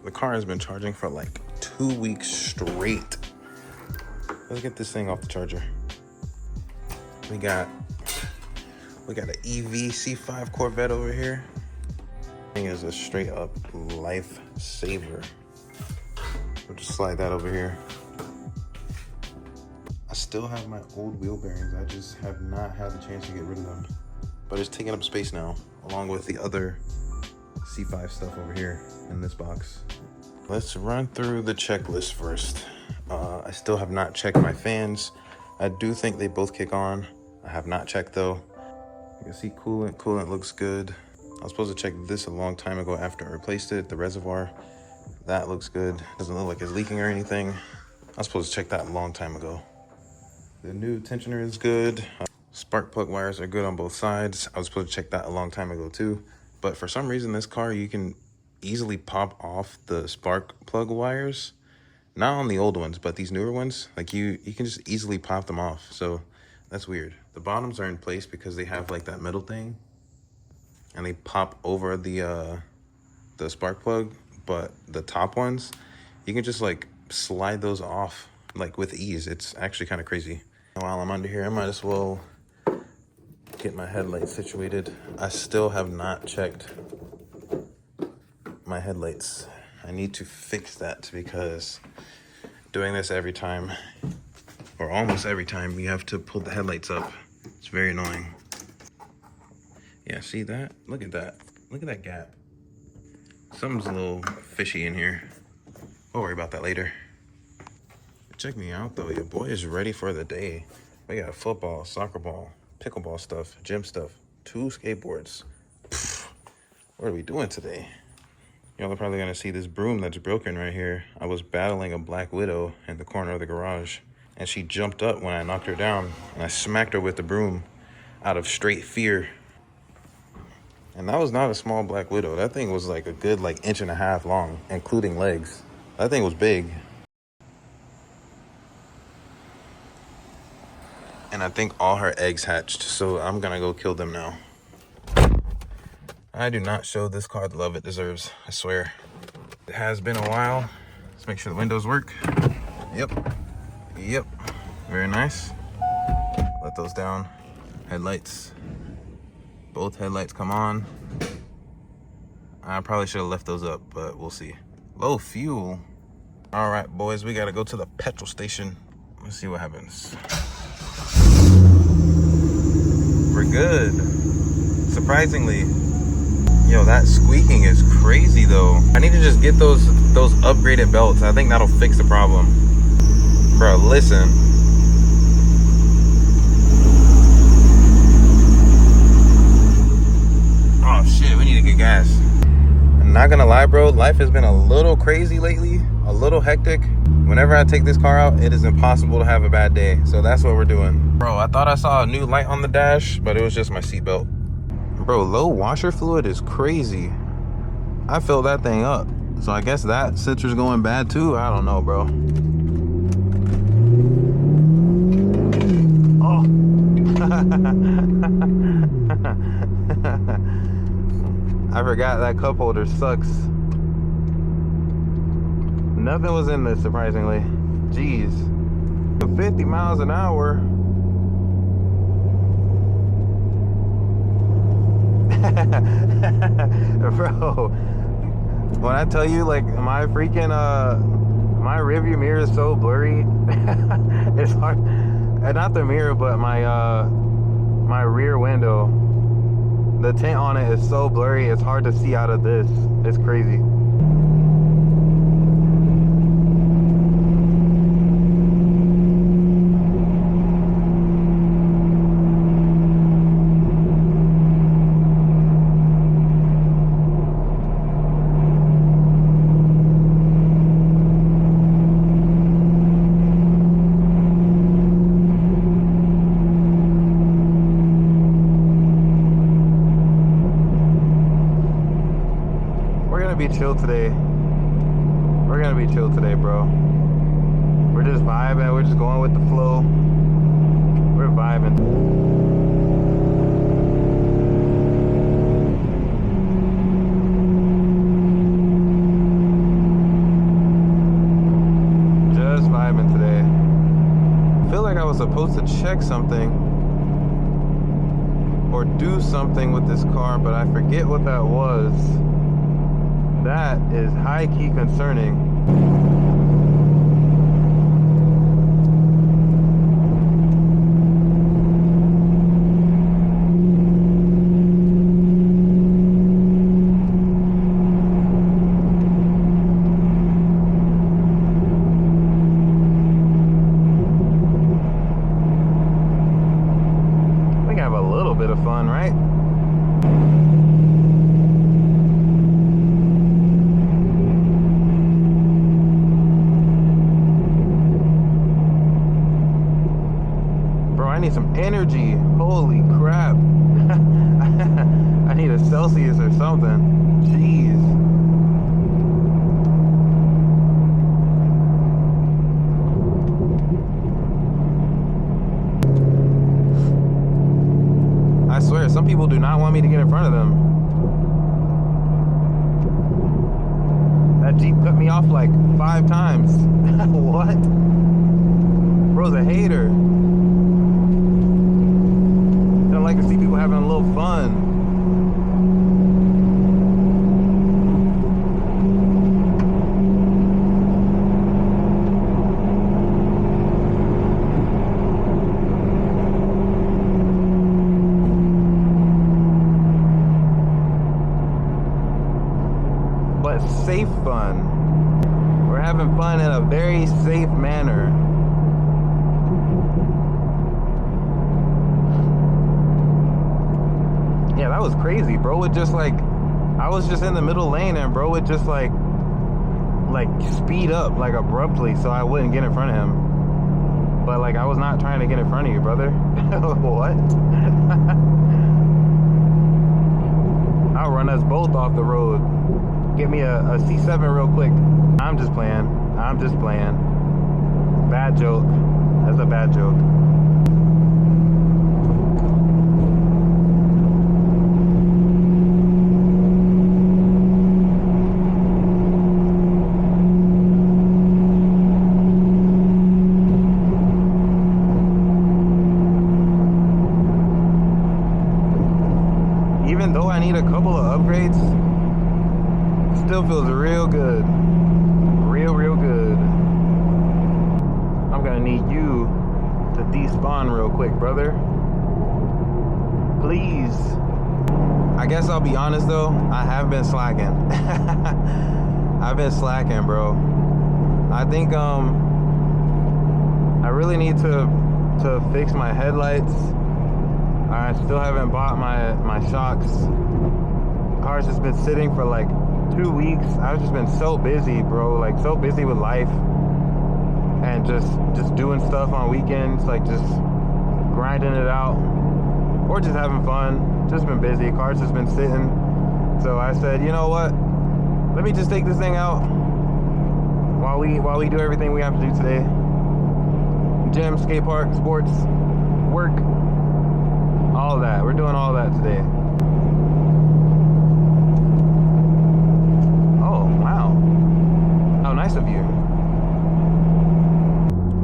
The car has been charging for like 2 weeks straight. Let's get this thing off the charger. We got an EV C5 Corvette over here. Thing is a straight up lifesaver. We'll just slide that over here. I still have my old wheel bearings. I just have not had the chance to get rid of them. But it's taking up space now, along with the other C5 stuff over here in this box. Let's run through the checklist first. I still have not checked my fans. I do think they both kick on. I have not checked though. You can see coolant looks good. I was supposed to check this a long time ago after I replaced it, the reservoir. That looks good. Doesn't look like it's leaking or anything. I was supposed to check that a long time ago. The new tensioner is good. Spark plug wires are good on both sides. I was supposed to check that a long time ago too. But for some reason, this car, you can easily pop off the spark plug wires. Not on the old ones, but these newer ones, like you can just easily pop them off. So that's weird. The bottoms are in place because they have like that metal thing and they pop over the spark plug. But the top ones, you can just like slide those off like with ease. It's actually kind of crazy. While I'm under here, I might as well get my headlights situated. I still have not checked my headlights. I need to fix that because doing this every time, or almost every time, you have to pull the headlights up. It's very annoying. Yeah, see that? Look at that. Look at that gap. Something's a little fishy in here. We'll worry about that later. Check me out though, your boy is ready for the day. We got football, soccer ball, pickleball stuff, gym stuff, 2 skateboards. Pfft, what are we doing today? Y'all are probably gonna see this broom that's broken right here. I was battling a black widow in the corner of the garage and she jumped up when I knocked her down and I smacked her with the broom out of straight fear. And that was not a small black widow. That thing was like a good like 1.5 inches long, including legs. That thing was big. And I think all her eggs hatched, so I'm gonna go kill them now. I do not show this car the love it deserves, I swear. It has been a while. Let's make sure the windows work. Yep, very nice. Let those down. Headlights, both headlights come on. I probably should have left those up, but we'll see. Low fuel. All right, boys, we gotta go to the petrol station. Let's see what happens. We're good, surprisingly. Yo, that squeaking is crazy though. I need to just get those upgraded belts. I think that'll fix the problem. Bro, listen. Oh shit, we need to get gas. I'm not gonna lie, bro, life has been a little crazy lately, a little hectic. Whenever I take this car out, it is impossible to have a bad day. So that's what we're doing. Bro, I thought I saw a new light on the dash, but it was just my seatbelt. Bro, low washer fluid is crazy. I filled that thing up. So I guess that citrus going bad too. I don't know, bro. Oh. I forgot that cup holder sucks. Nothing was in this, surprisingly. Jeez. 50 miles an hour. Bro, when I tell you, like, my freaking my rearview mirror is so blurry. It's hard, and not the mirror, but my rear window, the tint on it is so blurry, it's hard to see out of this. It's crazy. Be chill today. We're gonna be chill today, bro. We're just vibing. We're just going with the flow. We're vibing. was supposed to check something or do something with this car, but I forget what that was. That is high-key concerning. Bit of fun, right? Bro, I need some energy. Holy crap. I need a Celsius or something. Jeez. I swear, some people do not want me to get in front of them. That Jeep cut me off like 5 times. What? Bro's a hater. Don't like to see people having a little fun. But safe fun. We're having fun in a very safe manner. Yeah, that was crazy. Bro would just like, I was just in the middle lane and bro would just like speed up like abruptly so I wouldn't get in front of him. But like I was not trying to get in front of you, brother. What? I'll run us both off the road. Get me a C7 real quick. I'm just playing. I'm just playing. Bad joke. That's a bad joke. Even though I need a couple of upgrades, still feels real good. Real good. I'm gonna need you to despawn real quick, brother. Please. I guess I'll be honest though, I have been slacking. I've been slacking, bro. I think I really need to fix my headlights. I still haven't bought my shocks. Car's just been sitting for like 2 weeks. I've just been so busy, bro. Like so busy with life and just doing stuff on weekends, like just grinding it out or just having fun. Just been busy. Car's just been sitting. So I said, you know what? Let me just take this thing out while we do everything we have to do today. Gym, skate park, sports, work, all of that. We're doing all that today. Nice of you.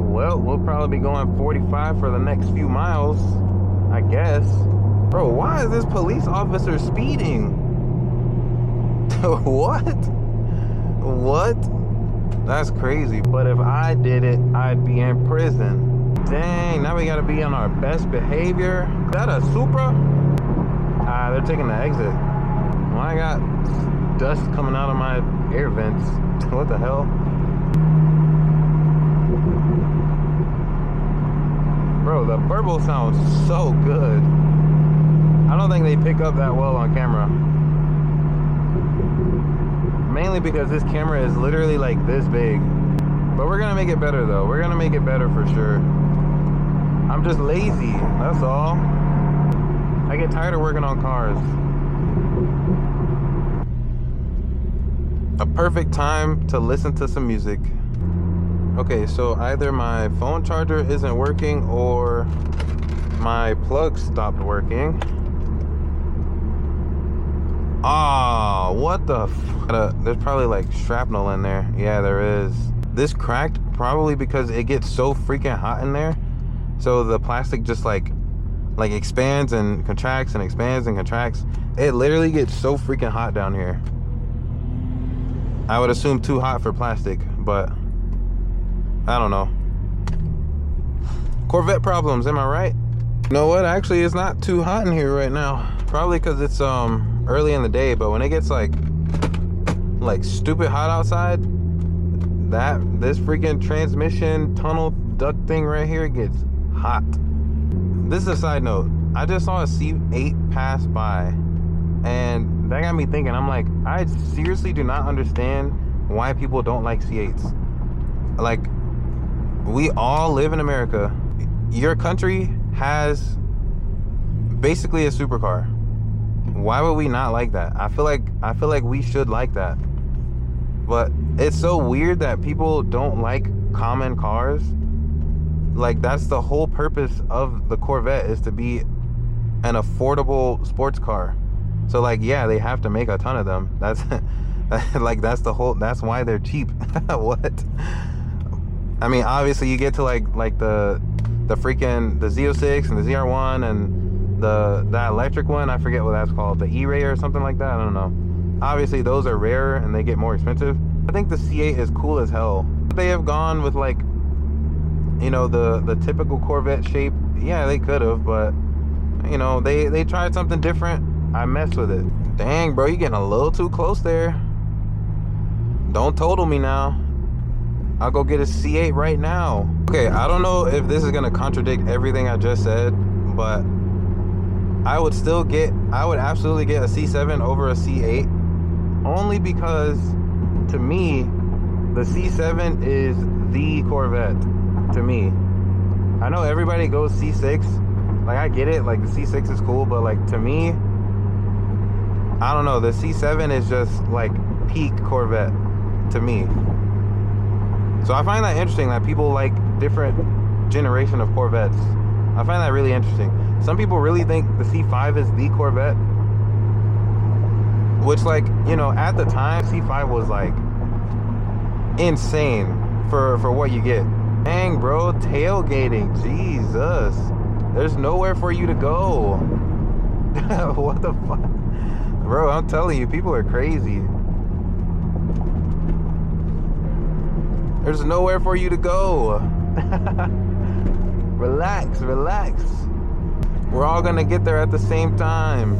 Well, we'll probably be going 45 for the next few miles, I guess. Bro, why is this police officer speeding? What? That's crazy. But if I did it, I'd be in prison. Dang, now we gotta be on our best behavior. Is that a Supra? They're taking the exit. Well, I got dust coming out of my air vents. What the hell? Bro, the burble sounds so good. I don't think they pick up that well on camera. Mainly because this camera is literally like this big. But we're gonna make it better though. We're gonna make it better for sure. I'm just lazy, that's all. I get tired of working on cars. A perfect time to listen to some music. Okay, so either my phone charger isn't working or my plug stopped working. Ah, what the f? There's probably like shrapnel in there. Yeah, there is. This cracked probably because it gets so freaking hot in there So the plastic just like expands and contracts and expands and contracts. It literally gets so freaking hot down here. I would assume too hot for plastic, but I don't know. Corvette problems, am I right? You know what? Actually, it's not too hot in here right now. Probably because it's early in the day, but when it gets like stupid hot outside, this freaking transmission tunnel duct thing right here gets hot. This is a side note. I just saw a C8 pass by, and that got me thinking. I'm like, I seriously do not understand why people don't like C8s. Like, we all live in America. Your country has basically a supercar. Why would we not like that? I feel like we should like that. But it's so weird that people don't like common cars. Like, that's the whole purpose of the Corvette, is to be an affordable sports car. So like, yeah, they have to make a ton of them. That's like, that's why they're cheap. What? I mean, obviously you get to like the freaking the Z06 and the ZR1 and that electric one, I forget what that's called, the E-Ray or something like that, I don't know. Obviously those are rare and they get more expensive. I think the C8 is cool as hell. They have gone with like, you know, the typical Corvette shape. Yeah, they could have, but you know, they tried something different. I messed with it. Dang, bro, you getting a little too close there. Don't total me now. I'll go get a C8 right now. Okay, I don't know if this is gonna contradict everything I just said, but I would absolutely get a C7 over a C8, only because to me, the C7 is the Corvette to me. I know everybody goes C6, like I get it, like the C6 is cool, but like to me, I don't know, the C7 is just like peak Corvette to me. So I find that interesting that people like different generation of Corvettes. I find that really interesting. Some people really think the C5 is the Corvette, which, like, you know, at the time C5 was like insane for what you get. Dang, bro, tailgating, Jesus, there's nowhere for you to go. What the fuck, bro? I'm telling you, people are crazy. There's nowhere for you to go. Relax, relax. We're all gonna get there at the same time.